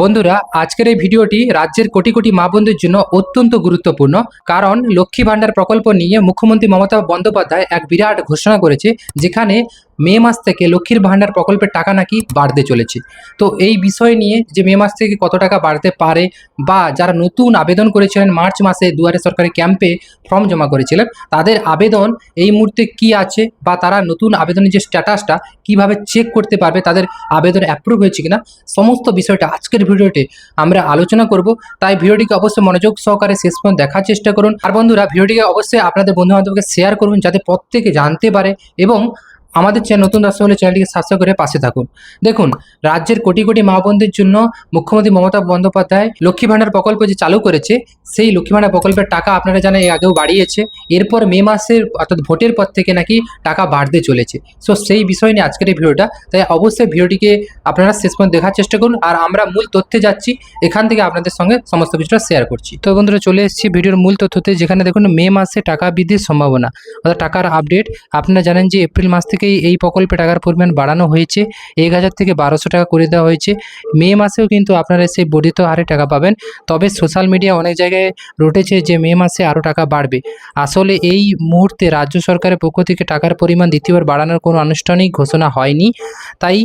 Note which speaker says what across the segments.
Speaker 1: বন্ধুরা, আজকের এই ভিডিওটি রাজ্যের কোটি কোটি মা বোনদের জন্য অত্যন্ত গুরুত্বপূর্ণ। কারণ লক্ষ্মী ভাণ্ডার প্রকল্প নিয়ে মুখ্যমন্ত্রী মমতা বন্দ্যোপাধ্যায় এক বিরাট ঘোষণা করেছে, যেখানে মে মাস থেকে লক্ষ্মীর ভাণ্ডার প্রকল্পের টাকা নাকি বাড়তে চলেছে। তো এই বিষয় নিয়ে যে মে মাস থেকে কত টাকা বাড়তে পারে, বা যারা নতুন আবেদন করেছিলেন মার্চ মাসে দুয়ারে সরকারি ক্যাম্পে ফর্ম জমা করেছিলেন, তাদের আবেদন এই মুহূর্তে কি আছে, বা তারা নতুন আবেদনের যে স্ট্যাটাসটা কিভাবে চেক করতে পারবে, তাদের আবেদন অ্যাপ্রুভ হয়েছে কিনা, সমস্ত বিষয়টা আজকের ভিডিওতে আমরা আলোচনা করব। তাই ভিডিওটিকে অবশ্যই মনোযোগ সহকারে শেষ পর্যন্ত দেখার চেষ্টা করুন। আর বন্ধুরা, ভিডিওটিকে অবশ্যই আপনাদের বন্ধু বান্ধবকে শেয়ার করুন, যাতে প্রত্যেকে জানতে পারে। এবং আমাদের চ্যানেল নতুন দর্শক হলে চ্যানেলটিকে সাবস্ক্রাইব করে পাশে থাকুন। দেখুন, রাজ্যের কোটি কোটি মা বোনদের জন্য মুখ্যমন্ত্রী মমতা বন্দ্যোপাধ্যায় লক্ষ্মী ভাণ্ডার প্রকল্প যে চালু করেছে, সেই লক্ষ্মী ভাণ্ডার প্রকল্পের টাকা আপনারা জানেন এর আগেও বাড়িয়েছে। এরপর মে মাসের অর্থাৎ ভোটের পর থেকে নাকি টাকা বাড়তে চলেছে। সো সেই বিষয় নিয়ে আজকের এই ভিডিওটা, তাই অবশ্যই ভিডিওটিকে আপনারা শেষ পর্যন্ত দেখার চেষ্টা করুন। আর আমরা মূল তথ্যে যাচ্ছি, এখান থেকে আপনাদের সঙ্গে সমস্ত কিছুটা শেয়ার করছি। তো বন্ধুরা, চলে এসেছি ভিডিওর মূল তথ্যতে, যেখানে দেখুন মে মাসে টাকা বৃদ্ধির সম্ভাবনা অর্থাৎ টাকার আপডেট। আপনারা জানেন যে এপ্রিল মাস থেকেই এই প্রকল্পে টাকার পরিমাণ বাড়ানো হয়েছে, 1000 থেকে 1200 টাকা করে দেওয়া হয়েছে। মে মাসেও কিন্তু আপনারা সেই বর্ধিত হারে টাকা পাবেন। তবে সোশ্যাল মিডিয়া অনেক জায়গায় রটেছে যে মে মাসে আরও টাকা বাড়বে। আসলে এই মুহূর্তে রাজ্য সরকারের পক্ষ থেকে টাকার পরিমাণ দ্বিতীয়বার বাড়ানোর কোনো আনুষ্ঠানিক ঘোষণা হয়নি। তাই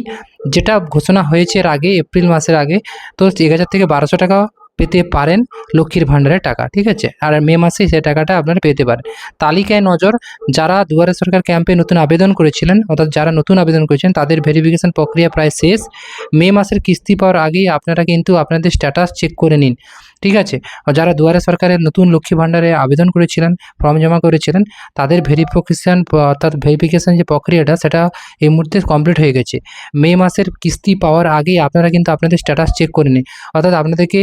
Speaker 1: যেটা ঘোষণা হয়েছে এর আগে, এপ্রিল মাসের আগে, তো 1000 থেকে 1200 টাকা পেতে পারেন লক্ষ্মীর ভাণ্ডারের টাকা, ঠিক আছে। আর মে মাসে সেই টাকাটা আপনারা পেতে পারেন। তালিকায় নজর, যারা দুয়ারে সরকার ক্যাম্পে নতুন আবেদন করেছিলেন, অর্থাৎ যারা নতুন আবেদন করেছেন তাদের ভেরিফিকেশন প্রক্রিয়া প্রায় শেষ। মে মাসের কিস্তি পাওয়ার আগেই আপনারা কিন্তু আপনাদের স্ট্যাটাস চেক করে নিন, ঠিক আছে। যারা দুয়ারে সরকারের নতুন লক্ষ্মী ভাণ্ডারে আবেদন করেছিলেন, ফর্ম জমা করেছিলেন, তাদের ভেরিফিকেশান অর্থাৎ ভেরিফিকেশান যে প্রক্রিয়াটা, সেটা এই মুহূর্তে কমপ্লিট হয়ে গেছে। মে মাসের কিস্তি পাওয়ার আগেই আপনারা কিন্তু আপনাদের স্ট্যাটাস চেক করে নিন। অর্থাৎ আপনাদেরকে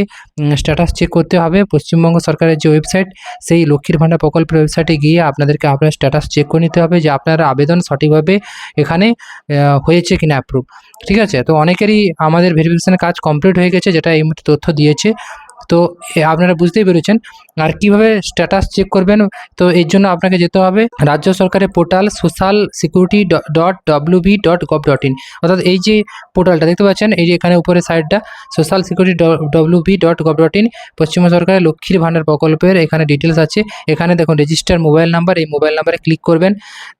Speaker 1: স্ট্যাটাস চেক করতে হবে পশ্চিমবঙ্গ সরকারের যে ওয়েবসাইট, সেই লক্ষ্মীর ভাণ্ডার প্রকল্পের ওয়েবসাইটে গিয়ে আপনাদেরকে আপনার স্ট্যাটাস চেক করে নিতে হবে যে আপনার আবেদন সঠিকভাবে এখানে হয়েছে কিনা অ্যাপ্রুভ, ঠিক আছে। তো অনেকেরই আমাদের ভেরিফিকেশানের কাজ কমপ্লিট হয়ে গেছে, যেটা এই মুহূর্তে তথ্য দিয়েছে। তো আপনারা বুঝতেই পেরেছেন। আর কিভাবে স্ট্যাটাস চেক করবেন, তো এর জন্য আপনাকে যেতে হবে রাজ্য সরকারের পোর্টাল social-security.wb.gov.in। অর্থাৎ এই যে পোর্টালটা দেখতে পাচ্ছেন, এই যে এখানে উপরে সাইডটা social-security.wb.gov.in, পশ্চিমবঙ্গ সরকারের লক্ষ্মীর ভাণ্ডার প্রকল্পের এখানে ডিটেলস আছে। এখানে দেখুন রেজিস্টার মোবাইল নাম্বার, এই মোবাইল নাম্বারে ক্লিক করবেন।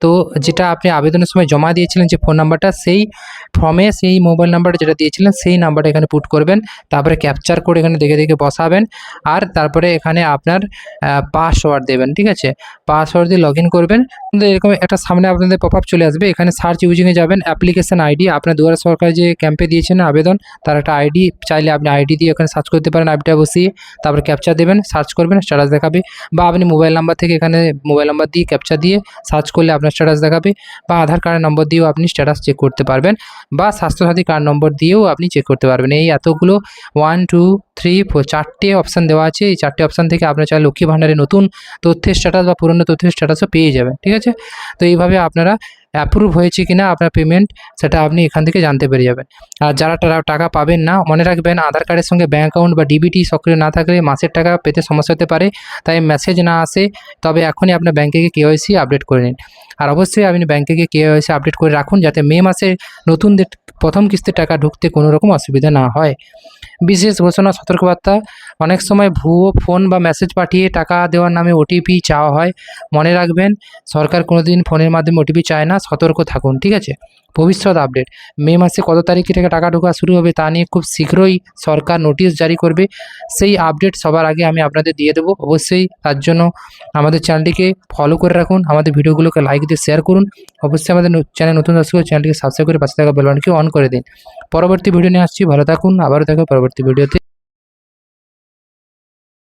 Speaker 1: তো যেটা আপনি আবেদনের সময় জমা দিয়েছিলেন যে ফোন নাম্বারটা, সেই ফর্মে সেই মোবাইল নাম্বারটা যেটা দিয়েছিলেন সেই নাম্বারটা এখানে পুট করবেন। তারপরে ক্যাপচার কোড এখানে দেখে দেখে বসাবেন। আর তারপরে এখানে আপনার পাসওয়ার্ড দেবেন, ঠিক আছে। পাসওয়ার্ড দিয়ে লগ ইন করবেন। এরকম একটা সামনে আপনাদের পপ আপ চলে আসবে। এখানে সার্চ ইউজিংয়ে যাবেন, অ্যাপ্লিকেশন আইডি, আপনার দুয়ারে সরকার যে ক্যাম্পে দিয়েছেন আবেদন, তার একটা আইডি চাইলে আপনি আইডি দিয়ে এখানে সার্চ করতে পারেন, আইডিটা বসিয়ে। তারপরে ক্যাপচার দেবেন, সার্চ করবেন, স্ট্যাটাস দেখাবে। বা আপনি মোবাইল নাম্বার থেকে এখানে মোবাইল নাম্বার দিয়ে ক্যাপচার দিয়ে সার্চ করলে আপনার স্ট্যাটাস দেখাবে। বা আধার কার্ডের নম্বর দিয়েও আপনি স্ট্যাটাস চেক করতে পারবেন। বা স্বাস্থ্যসাথী কার্ড নম্বর দিয়েও আপনি চেক করতে পারবেন। এই এতগুলো 1 2 3 4 4টে অপশান দেওয়া আছে। এই 4টে অপশান থেকে আপনার চাইলে লক্ষ্মী ভাণ্ডারের নতুন তথ্যের স্ট্যাটাস বা পুরনো তথ্যের স্ট্যাটাসও পেয়ে যাবেন, ঠিক আছে। তো এইভাবে আপনারা অ্যাপ্রুভ হয়েছে কিনা আপনার পেমেন্ট, সেটা আপনি এখান থেকে জানতে পেরে যাবেন। আর যারা টাকা পাবেন না, মনে রাখবেন আধার কার্ডের সঙ্গে ব্যাঙ্ক অ্যাকাউন্ট বা ডিবিটি সক্রিয় না থাকলে মাসের টাকা পেতে সমস্যা হতে পারে। তাই মেসেজ না আসে তবে এখনই আপনার ব্যাঙ্কে গিয়ে কেওয়াইসি আপডেট করে নিন। আর অবশ্যই আপনি ব্যাঙ্কে গিয়ে কেওয়াইসি আপডেট করে রাখুন, যাতে মে মাসে নতুনদের প্রথম কিস্তির টাকা ঢুকতে কোনো রকম অসুবিধা না হয়। বিশেষ ঘোষণা, সতর্কবার্তা, অনেক সময় ভুয়ো ফোন বা মেসেজ পাঠিয়ে টাকা দেওয়ার নামে ওটিপি চাওয়া হয়। মনে রাখবেন, সরকার কোনোদিন ফোনের মাধ্যমে ওটিপি চায় না, সতর্ক থাকুন, ঠিক আছে। ভবিষ্যৎ আপডেট, মে মাসে কত তারিখে থেকে টাকা ঢোকা শুরু হবে তা নিয়ে খুব শীঘ্রই সরকার নোটিশ জারি করবে। সেই আপডেট সবার আগে আমি আপনাদের দিয়ে দেবো। অবশ্যই তার জন্য আমাদের চ্যানেলটিকে ফলো করে রাখুন, আমাদের ভিডিওগুলোকে লাইক দিয়ে শেয়ার করুন। অবশ্যই আমাদের চ্যানেল নতুন দর্শক চ্যানেলটিকে সাবস্ক্রাইব করে পাশে থাকা বেল বাটনকে অন করে দিন। পরবর্তী ভিডিও নিয়ে আসছি, ভালো থাকুন, আবারও দেখা পরবর্তী ভিডিওতে।